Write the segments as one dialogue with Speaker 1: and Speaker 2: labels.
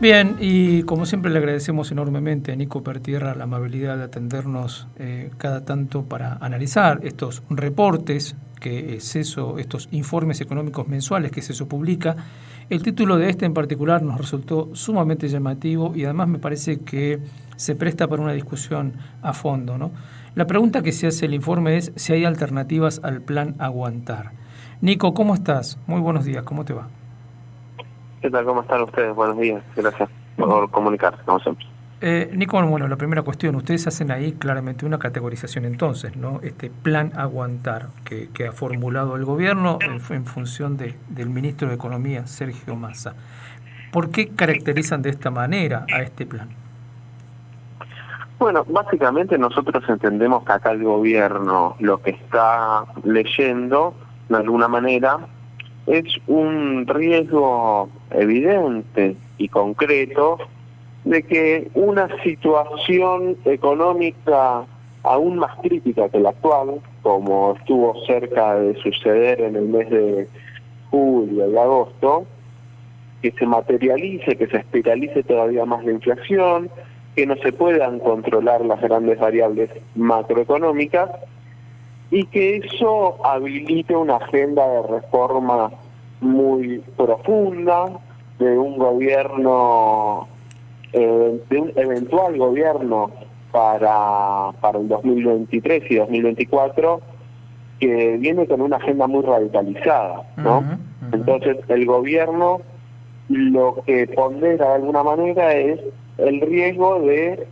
Speaker 1: Bien, y como siempre le agradecemos enormemente a Nico Pertierra la amabilidad de atendernos cada tanto para analizar estos reportes, que CESO, estos informes económicos mensuales que CESO publica. El título de este en particular nos resultó sumamente llamativo y además me parece que se presta para una discusión a fondo, ¿no? La pregunta que se hace el informe es si hay alternativas al plan Aguantar. Nico, ¿cómo estás? Muy buenos días, ¿cómo te va?
Speaker 2: ¿Qué tal? ¿Cómo están ustedes? Buenos días. Gracias por comunicarse, como siempre.
Speaker 1: Nico, bueno, la primera cuestión, ustedes hacen ahí claramente una categorización entonces, ¿no? Este plan Aguantar que ha formulado el gobierno en función del ministro de Economía, Sergio Massa. ¿Por qué caracterizan de esta manera a este plan?
Speaker 2: Bueno, básicamente nosotros entendemos que acá el gobierno lo que está leyendo, de alguna manera, es un riesgo evidente y concreto de que una situación económica aún más crítica que la actual, como estuvo cerca de suceder en el mes de julio y agosto, que se materialice, que se espiralice todavía más la inflación, que no se puedan controlar las grandes variables macroeconómicas y que eso habilite una agenda de reforma muy profunda de un gobierno, de un eventual gobierno para el 2023 y 2024, que viene con una agenda muy radicalizada, ¿no? Entonces el gobierno lo que pondera de alguna manera es el riesgo de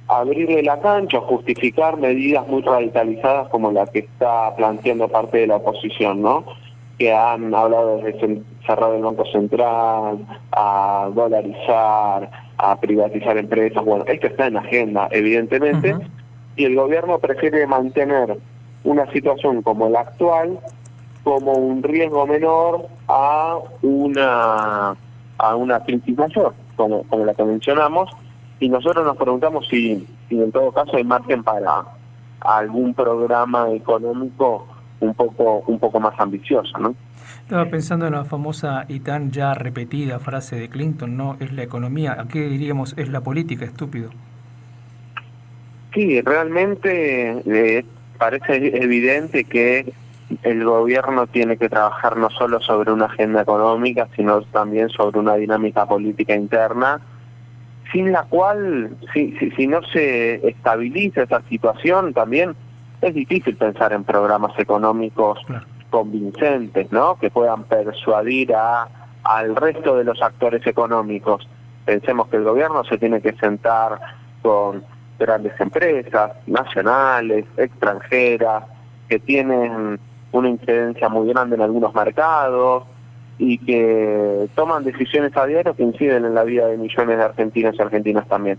Speaker 2: abrirle la cancha, justificar medidas muy radicalizadas como la que está planteando parte de la oposición, ¿no? Que han hablado de cerrar el Banco Central, a dolarizar, a privatizar empresas. Bueno, esto está en la agenda, evidentemente, y el gobierno prefiere mantener una situación como la actual como un riesgo menor a una crisis mayor, como la que mencionamos, y nosotros nos preguntamos si en todo caso hay margen para algún programa económico un poco más ambicioso, ¿no?
Speaker 1: Estaba pensando en la famosa y tan ya repetida frase de Clinton, ¿no? Es la economía, ¿a qué diríamos? Es la política, estúpido.
Speaker 2: Sí, realmente parece evidente que el gobierno tiene que trabajar no solo sobre una agenda económica, sino también sobre una dinámica política interna, sin la cual, si no se estabiliza esa situación, también es difícil pensar en programas económicos convincentes, ¿no? Que puedan persuadir al resto de los actores económicos. Pensemos que el gobierno se tiene que sentar con grandes empresas, nacionales, extranjeras, que tienen una incidencia muy grande en algunos mercados y que toman decisiones a diario que inciden en la vida de millones de argentinos y argentinas también.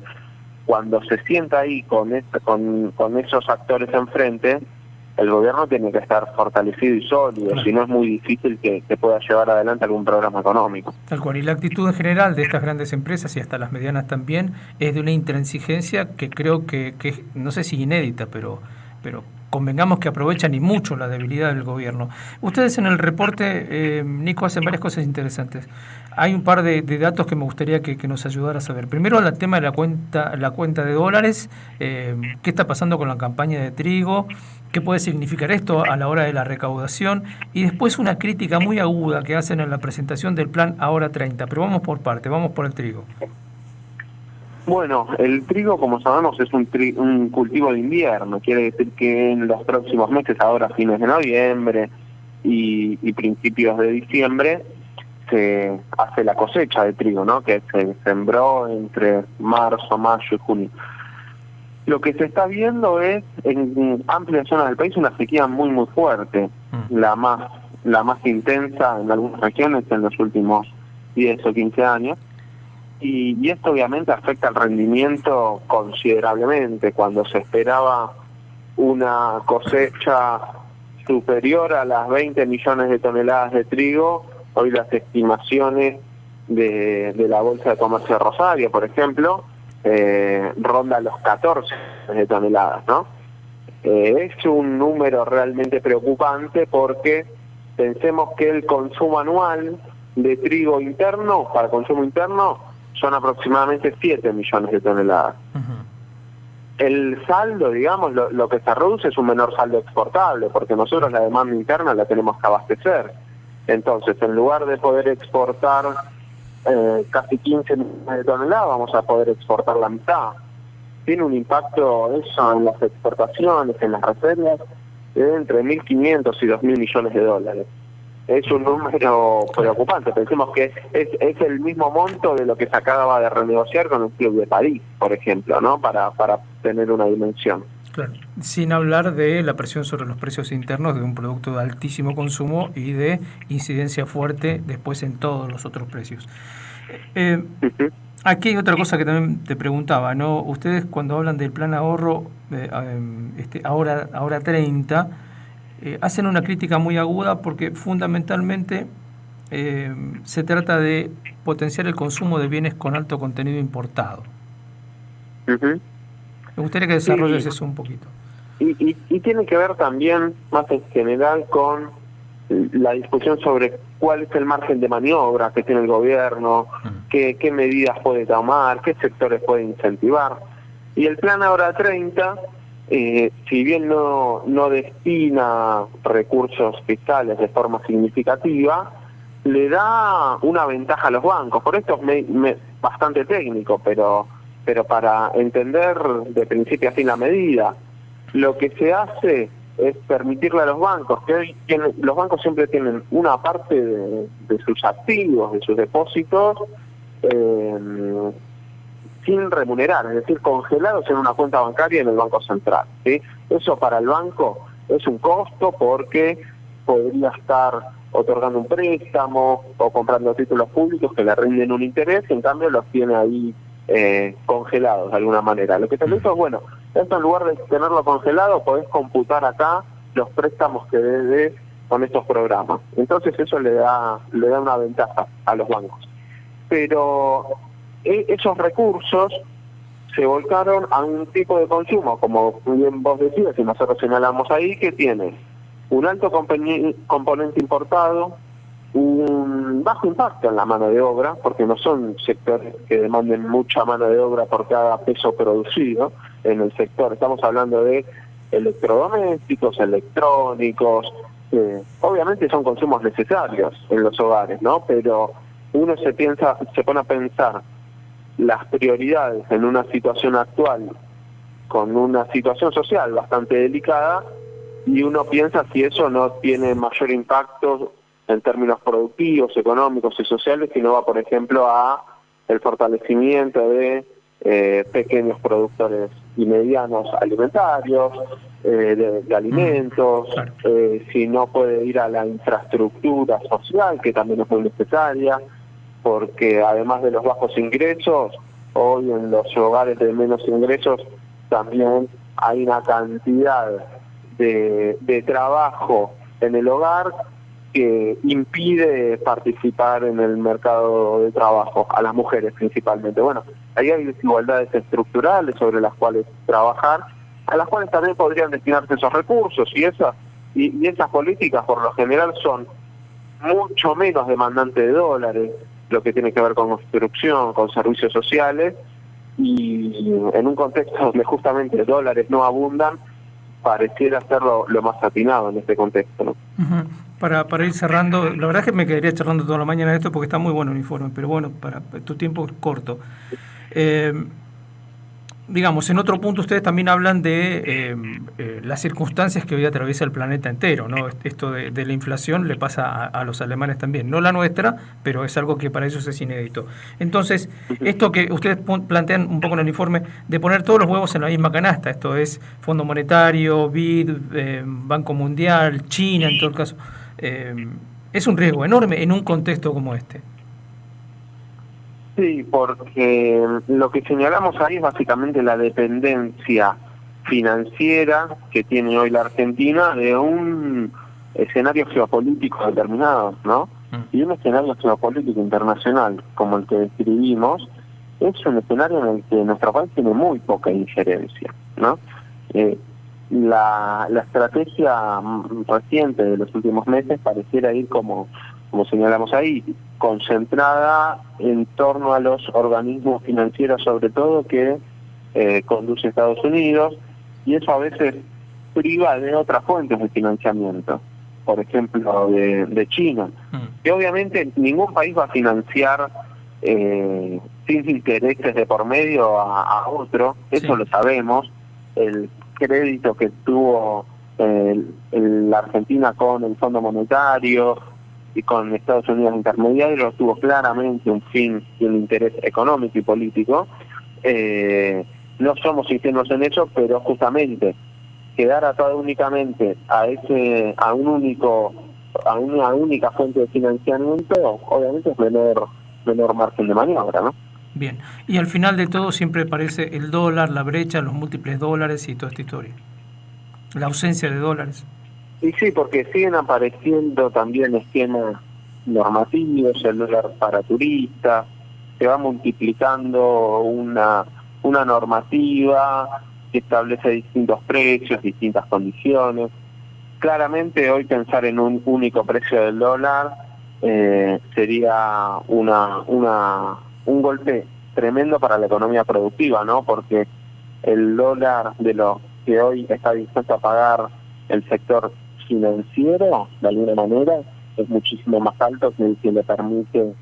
Speaker 2: Cuando se sienta ahí con esos actores enfrente, el gobierno tiene que estar fortalecido y sólido, si no es muy difícil que pueda llevar adelante algún programa económico.
Speaker 1: Tal cual, y la actitud en general de estas grandes empresas y hasta las medianas también es de una intransigencia que creo que no sé si inédita, pero convengamos que aprovechan y mucho la debilidad del gobierno. Ustedes en el reporte, Nico, hacen varias cosas interesantes. Hay un par de datos que me gustaría que nos ayudara a saber. Primero, el tema de la cuenta de dólares. ¿Qué está pasando con la campaña de trigo? ¿Qué puede significar esto a la hora de la recaudación? Y después una crítica muy aguda que hacen en la presentación del plan Ahora 30. Pero vamos por parte, vamos por el trigo.
Speaker 2: Bueno, el trigo, como sabemos, es un cultivo de invierno. Quiere decir que en los próximos meses, ahora fines de noviembre y principios de diciembre, se hace la cosecha de trigo, ¿no? Que se sembró entre marzo, mayo y junio. Lo que se está viendo es en amplias zonas del país una sequía muy muy fuerte, la más intensa en algunas regiones en los últimos 10 o 15 años. Y esto obviamente afecta el rendimiento considerablemente. Cuando se esperaba una cosecha superior a las 20 millones de toneladas de trigo, hoy las estimaciones de la Bolsa de Comercio de Rosario, por ejemplo, ronda los 14 millones de toneladas, ¿no? Es un número realmente preocupante porque pensemos que el consumo anual de trigo interno, para consumo interno, son aproximadamente 7 millones de toneladas. El saldo, digamos, lo que se reduce es un menor saldo exportable, porque nosotros la demanda interna la tenemos que abastecer. Entonces, en lugar de poder exportar casi 15 millones de toneladas, vamos a poder exportar la mitad. Tiene un impacto eso en las exportaciones, en las reservas, de entre 1.500 y 2.000 millones de dólares. Es un número preocupante. Pensemos que es el mismo monto de lo que se acaba de renegociar con el Club de París, por ejemplo, ¿no? Para tener una dimensión.
Speaker 1: Claro. Sin hablar de la presión sobre los precios internos de un producto de altísimo consumo y de incidencia fuerte después en todos los otros precios. Aquí hay otra cosa que también te preguntaba, ¿no? Ustedes cuando hablan del plan ahorro ahora 30, hacen una crítica muy aguda porque fundamentalmente se trata de potenciar el consumo de bienes con alto contenido importado. Me gustaría que desarrolles eso un poquito.
Speaker 2: Y tiene que ver también, más en general, con la discusión sobre cuál es el margen de maniobra que tiene el gobierno, qué medidas puede tomar, qué sectores puede incentivar. Y el plan Ahora 30, si bien no destina recursos fiscales de forma significativa, le da una ventaja a los bancos. Por esto es bastante técnico, pero para entender de principio a fin la medida, lo que se hace es permitirle a los bancos, que hoy los bancos siempre tienen una parte de sus activos, de sus depósitos, sin remunerar, es decir, congelados en una cuenta bancaria en el Banco Central, ¿sí? Eso para el banco es un costo porque podría estar otorgando un préstamo o comprando títulos públicos que le rinden un interés, en cambio los tiene ahí congelados de alguna manera. Lo que te digo es, bueno, esto en lugar de tenerlo congelado, podés computar acá los préstamos que debes con estos programas. Entonces eso le da una ventaja a los bancos. Pero esos recursos se volcaron a un tipo de consumo, como bien vos decías y nosotros señalamos ahí, que tiene un alto componente importado, un bajo impacto en la mano de obra, porque no son sectores que demanden mucha mano de obra por cada peso producido en el sector. Estamos hablando de electrodomésticos, electrónicos, obviamente son consumos necesarios en los hogares, ¿no? Pero uno se pone a pensar las prioridades en una situación actual, con una situación social bastante delicada, y uno piensa si eso no tiene mayor impacto en términos productivos, económicos y sociales, si no va, por ejemplo, a el fortalecimiento de pequeños productores y medianos alimentarios, de alimentos, si no puede ir a la infraestructura social, que también es muy necesaria, porque además de los bajos ingresos, hoy en los hogares de menos ingresos también hay una cantidad de trabajo en el hogar que impide participar en el mercado de trabajo, a las mujeres principalmente. Bueno, ahí hay desigualdades estructurales sobre las cuales trabajar, a las cuales también podrían destinarse esos recursos, y esas políticas por lo general son mucho menos demandantes de dólares, lo que tiene que ver con construcción, con servicios sociales, y en un contexto donde justamente dólares no abundan, pareciera ser lo más atinado en este contexto, ¿no?
Speaker 1: Para ir cerrando, la verdad es que me quedaría charlando toda la mañana de esto porque está muy bueno el informe, pero bueno, para tu tiempo es corto. Digamos, en otro punto ustedes también hablan de las circunstancias que hoy atraviesa el planeta entero, ¿no? Esto de la inflación le pasa a los alemanes también, no la nuestra, pero es algo que para ellos es inédito. Entonces, esto que ustedes plantean un poco en el informe, de poner todos los huevos en la misma canasta, esto es Fondo Monetario, BID, Banco Mundial, China en todo el caso, es un riesgo enorme en un contexto como este.
Speaker 2: Sí, porque lo que señalamos ahí es básicamente la dependencia financiera que tiene hoy la Argentina de un escenario geopolítico determinado, ¿no? Y un escenario geopolítico internacional como el que describimos es un escenario en el que nuestro país tiene muy poca injerencia, ¿no? La estrategia reciente de los últimos meses pareciera ir como como señalamos ahí, concentrada en torno a los organismos financieros, sobre todo, que conduce Estados Unidos, y eso a veces priva de otras fuentes de financiamiento, por ejemplo, de China, que obviamente ningún país va a financiar sin intereses de por medio a otro, eso lo sabemos. El crédito que tuvo la Argentina con el Fondo Monetario y con Estados Unidos intermediario tuvo claramente un fin y un interés económico y político. No somos ingenuos en eso, pero justamente quedar atado únicamente a una única fuente de financiamiento, obviamente es menor margen de maniobra, ¿no?
Speaker 1: Bien, y al final de todo siempre aparece el dólar, la brecha, los múltiples dólares y toda esta historia. La ausencia de dólares.
Speaker 2: Y sí, porque siguen apareciendo también esquemas normativos, el dólar para turistas, se va multiplicando una normativa que establece distintos precios, distintas condiciones. Claramente hoy pensar en un único precio del dólar sería un golpe tremendo para la economía productiva, ¿no? Porque el dólar de lo que hoy está dispuesto a pagar el sector financiero, de alguna manera, es muchísimo más alto que el que le permite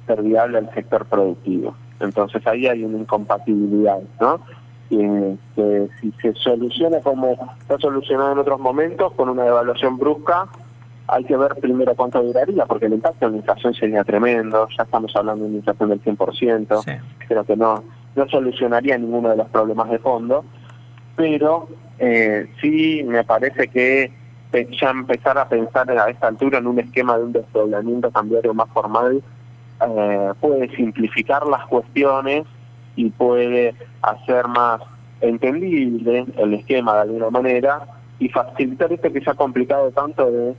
Speaker 2: ser viable al sector productivo. Entonces ahí hay una incompatibilidad, ¿no? Que si se soluciona como se ha solucionado en otros momentos, con una devaluación brusca, hay que ver primero cuánto duraría, porque el impacto en la inflación sería tremendo. Ya estamos hablando de una inflación del 100%, sí. Creo que no solucionaría ninguno de los problemas de fondo, pero sí me parece que ya empezar a pensar a esta altura en un esquema de un desdoblamiento cambiario más formal puede simplificar las cuestiones y puede hacer más entendible el esquema de alguna manera y facilitar esto que se ha complicado tanto de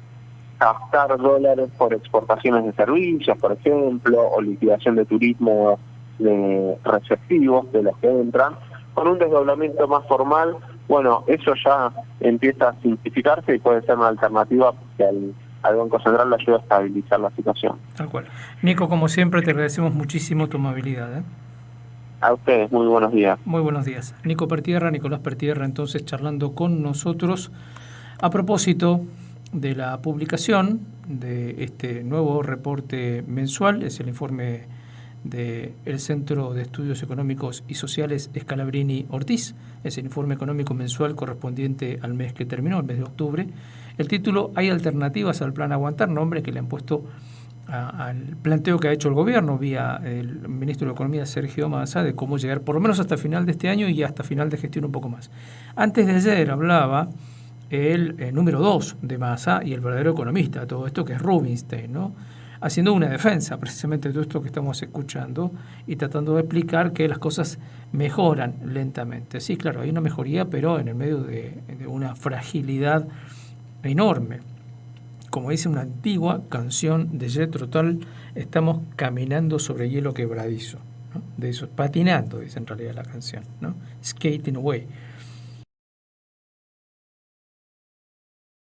Speaker 2: captar dólares por exportaciones de servicios, por ejemplo, o liquidación de turismo de receptivos de los que entran. Con un desdoblamiento más formal, bueno, eso ya empieza a simplificarse y puede ser una alternativa que al Banco Central le ayuda a estabilizar la situación.
Speaker 1: Tal cual. Nico, como siempre, te agradecemos muchísimo tu amabilidad.
Speaker 2: A ustedes, muy buenos días.
Speaker 1: Muy buenos días. Nicolás Pertierra, entonces, charlando con nosotros a propósito de la publicación de este nuevo reporte mensual. Es el informe del Centro de Estudios Económicos y Sociales Scalabrini Ortiz. Es el informe económico mensual correspondiente al mes que terminó, el mes de octubre. El título: ¿Hay alternativas al plan Aguantar? Nombre que le han puesto al planteo que ha hecho el gobierno vía el ministro de Economía, Sergio Massa, de cómo llegar por lo menos hasta final de este año y hasta final de gestión un poco más. Antes de ayer hablaba el número 2 de Massa y el verdadero economista de todo esto, que es Rubinstein, ¿no? Haciendo una defensa precisamente de todo esto que estamos escuchando y tratando de explicar que las cosas mejoran lentamente. Sí, claro, hay una mejoría, pero en el medio de una fragilidad enorme. Como dice una antigua canción de Jethro Tull, estamos caminando sobre hielo quebradizo, ¿no? De eso, patinando, dice en realidad la canción, ¿no? Skating away.